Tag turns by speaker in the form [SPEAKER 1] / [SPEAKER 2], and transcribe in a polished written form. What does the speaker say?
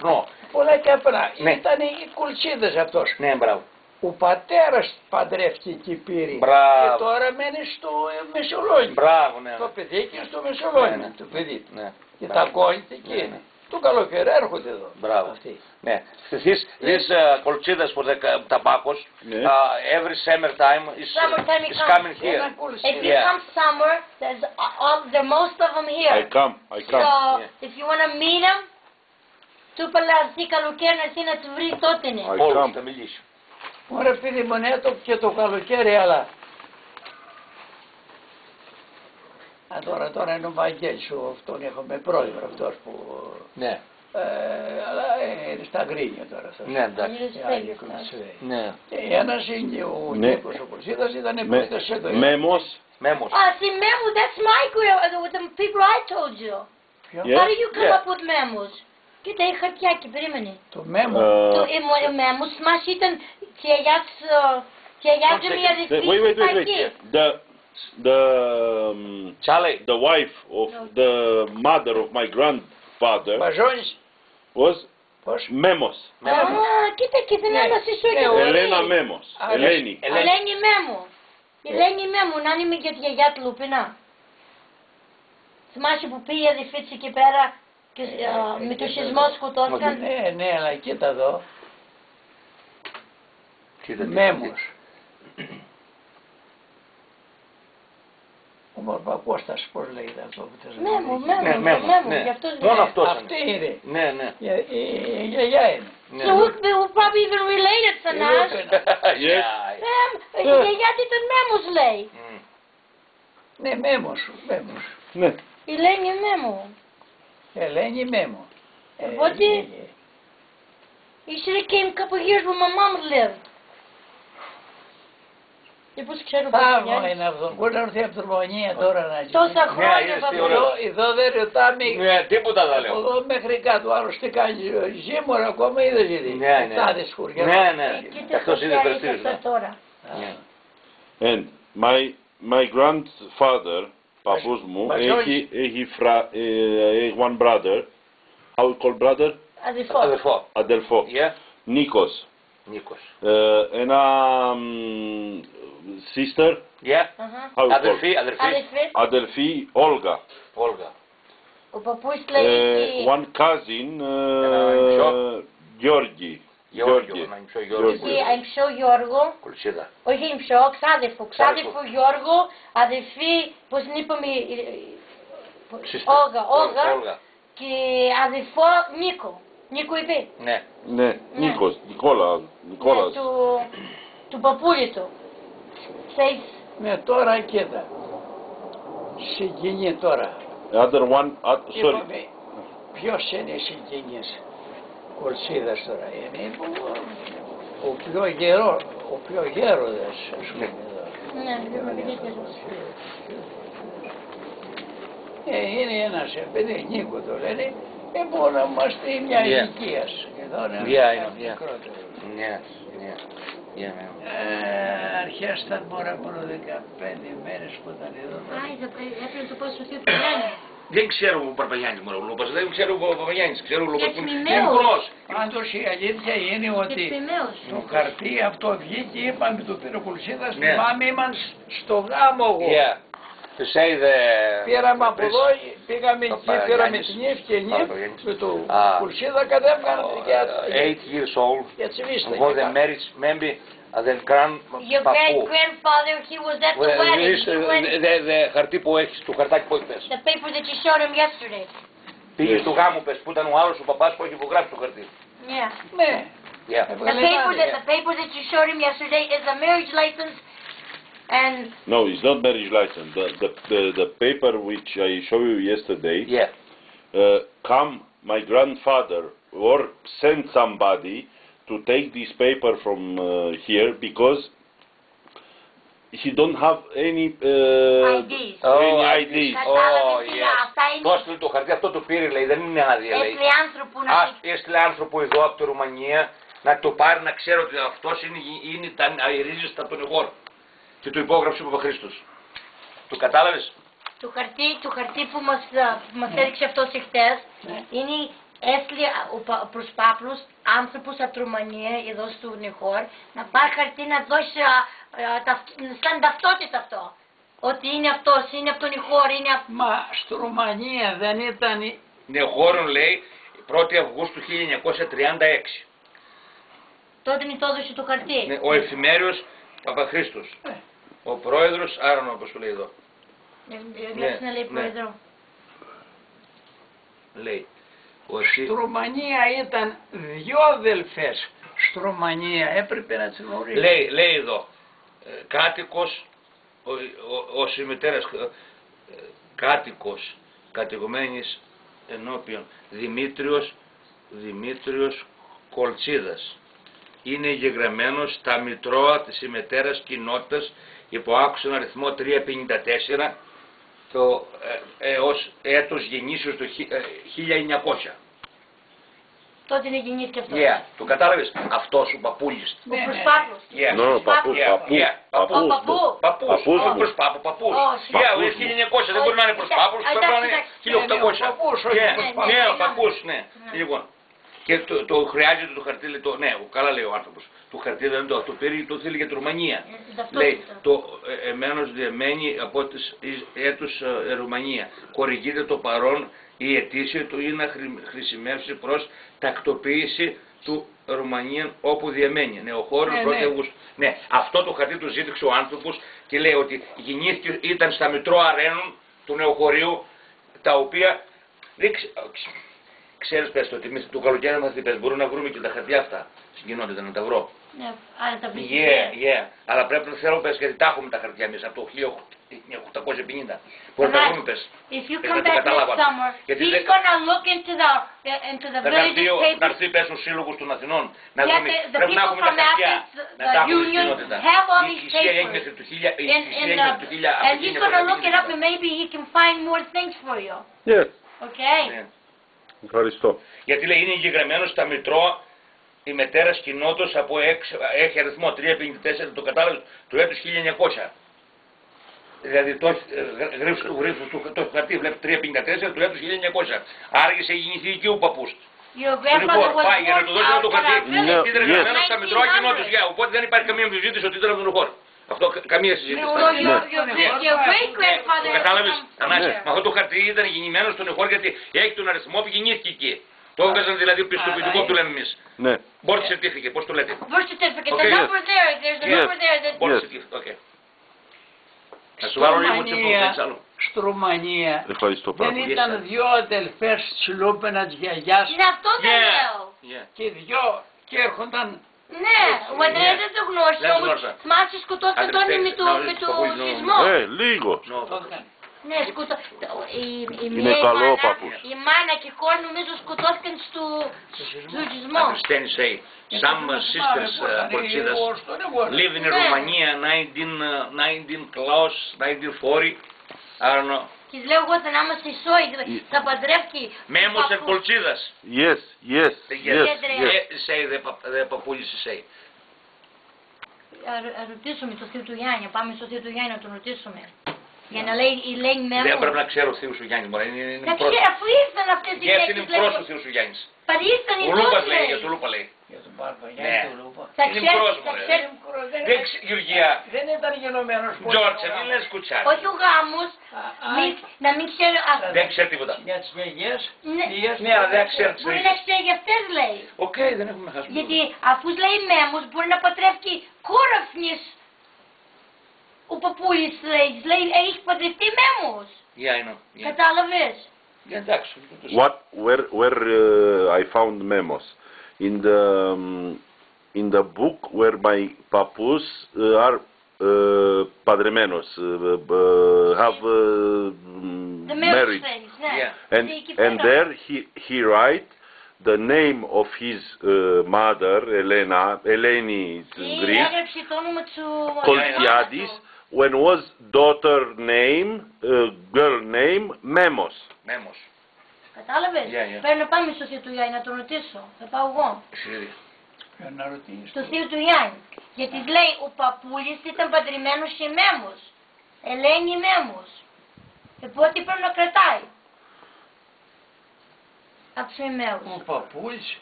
[SPEAKER 1] καπνό.
[SPEAKER 2] Πολλά καπνά.
[SPEAKER 1] Ναι.
[SPEAKER 2] Ήταν οι κουλτσίδες αυτός.
[SPEAKER 1] Ναι, μπράβο.
[SPEAKER 2] Ο πατέρας παντρεύτηκε και πήρε.
[SPEAKER 1] Μπράβο.
[SPEAKER 2] Και τώρα μένει στο Μεσολόγιο.
[SPEAKER 1] Μπράβο, ναι.
[SPEAKER 2] Το παιδί και στο Μεσολόγιο.
[SPEAKER 1] Ναι, ναι.
[SPEAKER 2] Το παιδί.
[SPEAKER 1] Ναι.
[SPEAKER 2] Και
[SPEAKER 1] Μπράβο.
[SPEAKER 2] τα κόλλητε εκεί.
[SPEAKER 1] Ναι, ναι.
[SPEAKER 2] Το καλοκαίρι έρχονται εδώ.
[SPEAKER 1] Μπράβο.
[SPEAKER 2] Αυτοί.
[SPEAKER 1] Ναι. This colchidas for the tobacco, every summertime is
[SPEAKER 3] Summertime
[SPEAKER 1] is
[SPEAKER 3] comes.
[SPEAKER 1] coming here.
[SPEAKER 2] Ένα
[SPEAKER 3] It
[SPEAKER 2] κουλτσίδα.
[SPEAKER 1] Yeah.
[SPEAKER 3] becomes summer. There's most of them here.
[SPEAKER 4] I come.
[SPEAKER 3] So
[SPEAKER 1] Yeah.
[SPEAKER 3] if you want to meet them, του παλαιστεί καλοκαίρι να έρθει να του βρει τότε είναι.
[SPEAKER 1] Όλους θα μιλήσει.
[SPEAKER 2] Ωραία παιδί μου, ναι, και το καλοκαίρι, αλλά... Τώρα είναι ο Βαγγέλης, αυτόν έχουμε πρόεδρο αυτός που...
[SPEAKER 1] Ναι.
[SPEAKER 2] Αλλά είναι στα γκρίνια τώρα αυτός.
[SPEAKER 1] Ναι, εντάξει. Ναι.
[SPEAKER 2] Ένας είναι ο
[SPEAKER 4] Ναι.
[SPEAKER 2] Νίκος ο Κουρσίδας, ήταν πρώτος εδώ.
[SPEAKER 4] Memos.
[SPEAKER 1] Μέμος.
[SPEAKER 3] See, memos, that's my the people I told you.
[SPEAKER 4] Yes.
[SPEAKER 3] How did you come
[SPEAKER 1] Yeah.
[SPEAKER 3] up with memos? Κοίτα, έχει χαρτιάκι, περίμενε.
[SPEAKER 2] Το μέμο.
[SPEAKER 3] Ο μέμος μας ήταν και μια
[SPEAKER 4] Wait.
[SPEAKER 3] δυστυχή.
[SPEAKER 4] The the wife of the mother of my grandfather
[SPEAKER 2] Μπαζόνης,
[SPEAKER 4] was
[SPEAKER 2] πώς?
[SPEAKER 4] Memos.
[SPEAKER 3] Κοίτα και την ένταση σου
[SPEAKER 2] Ναι,
[SPEAKER 3] και
[SPEAKER 2] ο
[SPEAKER 4] Elena Memos. Eleni.
[SPEAKER 3] Ελένη Μέμου. Ελένη Μέμου, να είναι για τη γιαγιά του Λουπινά. Θυμάσαι που πήγε η αδερφή της εκεί πέρα και με το σεισμό σκοτώθηκαν.
[SPEAKER 2] Ναι, αλλά κοίτα εδώ. Μέμος. Ο Μορπακώστας πώς λέγεται αυτό που θες να
[SPEAKER 3] Μέμου,
[SPEAKER 2] λέγεται.
[SPEAKER 3] Μέμου, γι' αυτό
[SPEAKER 1] Μόνο αυτός
[SPEAKER 2] Αυτή είναι.
[SPEAKER 1] Ναι, ναι.
[SPEAKER 2] Η γιαγιά είναι.
[SPEAKER 1] Ναι.
[SPEAKER 3] So we're probably even related, Sanaz.
[SPEAKER 4] Yes.
[SPEAKER 3] Η γιαγιά του ήταν Μέμους λέει.
[SPEAKER 2] Ναι, Μέμος.
[SPEAKER 4] Ναι.
[SPEAKER 3] Η Ελένη Μέμου.
[SPEAKER 2] Ελένη Μέμο.
[SPEAKER 3] Οπότε, you should have came a couple years when my mom lived. Και πώς ξέρω πώς
[SPEAKER 2] Θαύμα
[SPEAKER 3] πηγαίνεις.
[SPEAKER 2] είναι αυτό. Μπορεί να έρθει από την Ρουμανία τώρα να ζει.
[SPEAKER 3] Τόσα χρόνια
[SPEAKER 1] είδες τι
[SPEAKER 3] θα
[SPEAKER 1] ωραίο.
[SPEAKER 2] Εδώ δεν ρωτάμε.
[SPEAKER 1] Ναι, τίποτα δεν
[SPEAKER 2] Από
[SPEAKER 1] λέω.
[SPEAKER 2] εδώ μέχρι κάτω, άλλος τι κάνει, ζήμωρα ακόμα ή δεν ζει.
[SPEAKER 1] Ναι, ναι.
[SPEAKER 2] Τάδες χωριά.
[SPEAKER 1] Ναι, ναι.
[SPEAKER 3] Κοίτα
[SPEAKER 1] Αυτός
[SPEAKER 3] στο
[SPEAKER 1] είδε
[SPEAKER 3] χέρι
[SPEAKER 1] περιστήριος.
[SPEAKER 3] αυτό τώρα.
[SPEAKER 1] Ναι.
[SPEAKER 4] And my grandfather, παππούς μου, έχει one brother. How we call brother?
[SPEAKER 3] Αδελφό.
[SPEAKER 1] Αδερφό.
[SPEAKER 4] Αδελφό.
[SPEAKER 1] Yeah.
[SPEAKER 4] Νίκος.
[SPEAKER 1] Νίκος.
[SPEAKER 4] Ένα sister.
[SPEAKER 1] Yeah.
[SPEAKER 4] How we call?
[SPEAKER 1] Αδερφή.
[SPEAKER 4] Αδελφή Όλγα.
[SPEAKER 1] Όλγα.
[SPEAKER 3] Ο παππούς λέει
[SPEAKER 4] One cousin, Γιώργη.
[SPEAKER 1] Γιώργιο. Να είμαι πιο Γιώργιο.
[SPEAKER 3] Αϊμψό Γιώργο,
[SPEAKER 1] Κουλσίδα.
[SPEAKER 3] όχι αϊμψό, ξάδερφο Γιώργο, αδερφή, πώς την είπαμε, Όλγα και αδερφό Νίκο. Νίκο είπε.
[SPEAKER 1] Ναι.
[SPEAKER 4] Ναι, Νίκος, Νικόλας.
[SPEAKER 3] Του παππούλη του. Ξέρεις,
[SPEAKER 2] Ναι, τώρα κοίτα. Συγκινεί τώρα.
[SPEAKER 4] Other one, sorry.
[SPEAKER 2] Είπαμε, ποιος είναι η συγκινής Κολσίδας τώρα. Είναι ο πιο γέροντας, ας πούμε εδώ.
[SPEAKER 3] ναι, δεν με vidite.
[SPEAKER 2] Είναι ένας παιδί, Νίκο το λένε, μπορεί να είμαστε μια ηλικία. Εδώ είναι
[SPEAKER 1] Yeah.
[SPEAKER 2] μικρότερο.
[SPEAKER 1] Ναι. Ναι. Ναι.
[SPEAKER 2] Αρχές θα μπορεί από 15 μέρες που ήταν εδώ.
[SPEAKER 3] Έπρεπε να το πω στο θείο του Γιάννη.
[SPEAKER 1] Δεν ξέρω ο Παρπαγιάννης μου ο Λούπας, δεν ξέρω ο Παρπαγιάννης, ξέρω ο Λούπας που είναι
[SPEAKER 3] Εξημιναίος.
[SPEAKER 1] μικρός.
[SPEAKER 2] Πάντως η αλήθεια είναι ότι
[SPEAKER 3] Εξημιναίος.
[SPEAKER 2] το χαρτί αυτό βγήκε, είπαμε το πήρε ο Κουλσίδας,
[SPEAKER 1] Ναι.
[SPEAKER 2] θυμάμαι ήμαν στο γάμο εγώ.
[SPEAKER 1] Yeah. To say the...
[SPEAKER 2] Πήραμε από εδώ, πήγαμε
[SPEAKER 1] Το
[SPEAKER 2] εκεί, πήραμε
[SPEAKER 1] Παραγιάννης.
[SPEAKER 2] την Νύφ και Νύφ,
[SPEAKER 1] Παραγιάννης.
[SPEAKER 2] με το
[SPEAKER 1] Α.
[SPEAKER 2] Κουλσίδα κατέβηκαν
[SPEAKER 1] 8 years old,
[SPEAKER 2] για τσιβίστα.
[SPEAKER 1] was the marriage, maybe the
[SPEAKER 3] Your
[SPEAKER 1] grandpapπού.
[SPEAKER 3] great-grandfather, he was at the wedding. He went,
[SPEAKER 1] The χαρτί που έχεις, το χαρτάκι που έχεις πες.
[SPEAKER 3] the paper that you showed him yesterday.
[SPEAKER 1] Πήγες στο γάμο πες, που ήταν ο άλλος ο παπάς που έχει υπογράψει το χαρτί.
[SPEAKER 3] Yeah.
[SPEAKER 2] Ναι.
[SPEAKER 1] Yeah.
[SPEAKER 3] The paper that you showed him yesterday is a marriage license, and
[SPEAKER 4] No, it's not marriage license. The paper which I showed you yesterday,
[SPEAKER 1] Yeah.
[SPEAKER 4] come my grandfather or send somebody to take this paper from here because he don't have any
[SPEAKER 3] IDs.
[SPEAKER 4] any IDs.
[SPEAKER 3] Αυτά είναι
[SPEAKER 1] Το έστειλε το χαρτί, αυτό το πήρε λέει, δεν είναι άδεια λέει.
[SPEAKER 3] έστειλε άνθρωπο να
[SPEAKER 1] Έστειλε άνθρωπο εδώ από τη Ρουμανία να το πάρει να ξέρω ότι αυτός είναι οι ρίζες από τον εγώρο. Και το υπόγραψε ο Παπαχρήστος. Το κατάλαβες?
[SPEAKER 3] το χαρτί που μας έδειξε αυτός εχθές είναι έστειλε προς Παύλος άνθρωπος από τη Ρουμανία, εδώ στο Νιχώρ, να πάρει χαρτί να δώσει σαν ταυτότητα αυτό. Ότι είναι αυτός, είναι από τον Νιχώρ, είναι από...
[SPEAKER 2] Μα στη Ρουμανία δεν ήταν...
[SPEAKER 1] Νεοχώρων λέει 1η Αυγούστου 1936.
[SPEAKER 3] Τότε είναι το έδωσε το χαρτί.
[SPEAKER 1] Ναι, ο εφημέριος Παπαχρήστος. Ο πρόεδρος, άρα όπως το λέει εδώ.
[SPEAKER 3] Να λέει πρόεδρο.
[SPEAKER 1] Λέει.
[SPEAKER 2] Στη Ρουμανία ήταν 2 αδελφές. Στη Ρουμανία έπρεπε να τις γνωρίζει.
[SPEAKER 1] Λέει εδώ, κάτοικος, ως η μητέρας κάτοικος κατηγομένης ενώπιον Δημήτριος Κολτσίδας. Είναι εγγεγραμμένος στα Μητρώα της ημετέρας κοινότητας υπό άκουσον αριθμό 354 το ως έτος γεννήσεως το 1900.
[SPEAKER 3] Τότε είναι γεννήθηκε αυτό.
[SPEAKER 1] Το κατάλαβες, αυτός ο παππούλης.
[SPEAKER 3] Ο προσπάπλος.
[SPEAKER 1] Παππούς, όχι προσπάπου, παππούς. 1900, δεν μπορεί να είναι προσπάπους, πρέπει να είναι 1800. Ναι, ο παππούς, ναι. Λοιπόν, και το χρειάζεται το χαρτί, λέει, ναι, καλά λέει ο άνθρωπος. Το χαρτί δεν το πήρε, το θέλει για τη Ρουμανία. Λέει, το εμένος διαμένει από τις έτους Ρουμανία. Χορηγείται το παρόν η αιτήσια του ή να χρησιμεύσει προς τακτοποίηση του Ρουμανία όπου διαμένει. Νεοχώρος 1η Αυγούστου. Ναι, αυτό το χαρτί του ζήτηξε ο άνθρωπος και λέει ότι γεννήθηκε, ήταν στα Μητρώα Αρένων του Νεοχωρίου, τα οποία ξέρεις πες το ότι εμείς το καλοκαίρι μας είπες, μπορούμε να βρούμε και τα χαρτιά αυτά στην κοινότητα να τα βρω.
[SPEAKER 3] Ναι, άρα τα βρίσκεται.
[SPEAKER 1] Αλλά πρέπει να θέλω πες γιατί τα έχουμε τα χαρτιά εμείς από το 1850. Μπορεί να τα βρούμε πες.
[SPEAKER 3] If you come back this summer, he's gonna look into the village's papers.
[SPEAKER 1] Να έρθει πες ο Σύλλογος των Αθηνών.
[SPEAKER 3] The people from Athens, the union, have all these papers. And he's gonna look it up and maybe he can find more things for you.
[SPEAKER 4] Yes.
[SPEAKER 3] Okay?
[SPEAKER 4] Ευχαριστώ.
[SPEAKER 1] Γιατί λέει είναι εγγεγραμμένος στα Μητρώα η μετέρας κοινότητας από έχει αριθμό 354, το κατάλαβες, του έτους 1900. Δηλαδή το χαρτί βλέπει 354 του έτους 1900. Άρα είχε γεννηθεί εκεί ο παππούς. Πάει για να του δώσει το χαρτί, είναι εγγεγραμμένος στα Μητρώα κοινότητας. Οπότε δεν υπάρχει καμία αμφισβήτηση ότι ήταν από τον χώρο. Αυτό καμία συζήτηση. Κατάλαβες, με αυτό το χαρτί ήταν γεννημένο στον εχώρο γιατί έχει τον αριθμό που γεννήθηκε εκεί. Το έβγαζαν δηλαδή πιστοποιητικό που του λέμε εμείς.
[SPEAKER 4] Ναι.
[SPEAKER 1] Birth certificate, πώς το λέτε.
[SPEAKER 3] Birth certificate, the number there, there's a number there that...
[SPEAKER 1] Birth certificate, okay. Να σου βάλω λίγο τσίπρο.
[SPEAKER 2] Στη Ρουμανία δεν
[SPEAKER 1] πολύ.
[SPEAKER 2] ήταν 2 αδελφές τσιλούπαινας γιαγιάς.
[SPEAKER 3] Είναι αυτό δεν λέω.
[SPEAKER 2] Και 2 και έρχονταν.
[SPEAKER 3] Ναι, ο Αντρέας δεν το γνώρισε, όμως θυμάσαι σκοτώθηκε τον με το σεισμό.
[SPEAKER 4] Λίγο.
[SPEAKER 3] Ναι,
[SPEAKER 4] Είναι καλό ο παππούς.
[SPEAKER 3] η μάνα και η κόρη νομίζω σκοτώθηκαν στο σεισμό.
[SPEAKER 1] Understand say, some sisters Polchidas live in Romania 1940, I don't know.
[SPEAKER 3] Της λέω εγώ να είμαστε ισόοι, θα παντρεύει.
[SPEAKER 1] Μέμος and Polchidas.
[SPEAKER 4] Yes.
[SPEAKER 1] Say the παππούλης say.
[SPEAKER 3] Ρωτήσουμε το θείο του Γιάννη, πάμε στο θείο του Γιάννη να τον ρωτήσουμε. Για να λέει η Λέη Μέμος.
[SPEAKER 1] Δεν πρέπει να ξέρω ο θείος σου Γιάννης, μωρέ.
[SPEAKER 3] Να ξέρω, αφού ήρθαν αυτές οι
[SPEAKER 1] λέξεις. Γιατί είναι προς ο θείος σου Γιάννης.
[SPEAKER 3] Παρήρθαν οι
[SPEAKER 1] Ο Λούπας
[SPEAKER 3] τόσοι
[SPEAKER 1] λέει, για το Λούπα λέει.
[SPEAKER 2] Για τον Παρπαγιάννη του Λούπα.
[SPEAKER 3] Θα
[SPEAKER 1] Είναι προς,
[SPEAKER 3] ξέρει.
[SPEAKER 1] Γεωργία.
[SPEAKER 2] Δεν ήταν γενομένος πολύ.
[SPEAKER 1] Τζόρτσε, μην λες κουτσάρι.
[SPEAKER 3] Όχι ο γάμος, να μην ξέρει.
[SPEAKER 1] Δεν ξέρει τίποτα.
[SPEAKER 2] Για τις γιαγιές.
[SPEAKER 1] Ναι, αλλά δεν ξέρει.
[SPEAKER 3] Μπορεί να ξέρει για αυτές λέει.
[SPEAKER 1] Οκ, δεν έχουμε χάσει.
[SPEAKER 3] Γιατί αφού λέει Μέμος μπορεί να πατρεύει κόροφνης. Ο παππούλης λέει, έχει παντρευτεί Μέμος. Κατάλαβες.
[SPEAKER 1] Εντάξει.
[SPEAKER 4] Where I found memos in the book where my papus are padremenos, have married, and there he write the name of his mother, Eleni Greece, Koltiadis, when was daughter name, girl name, Memos.
[SPEAKER 1] Memos.
[SPEAKER 3] Κατάλαβες. Πρέπει να πάμε στο θείο του Γιάννη να τον ρωτήσω. Θα πάω εγώ. Στο θείο του Γιάννη. Γιατί λέει ο παππούλης ήταν παντρεμένος σε Μέμος. Ελένη Μέμος. Οπότε πρέπει να κρατάει. Από τους μημαίους.
[SPEAKER 2] Ο παππούς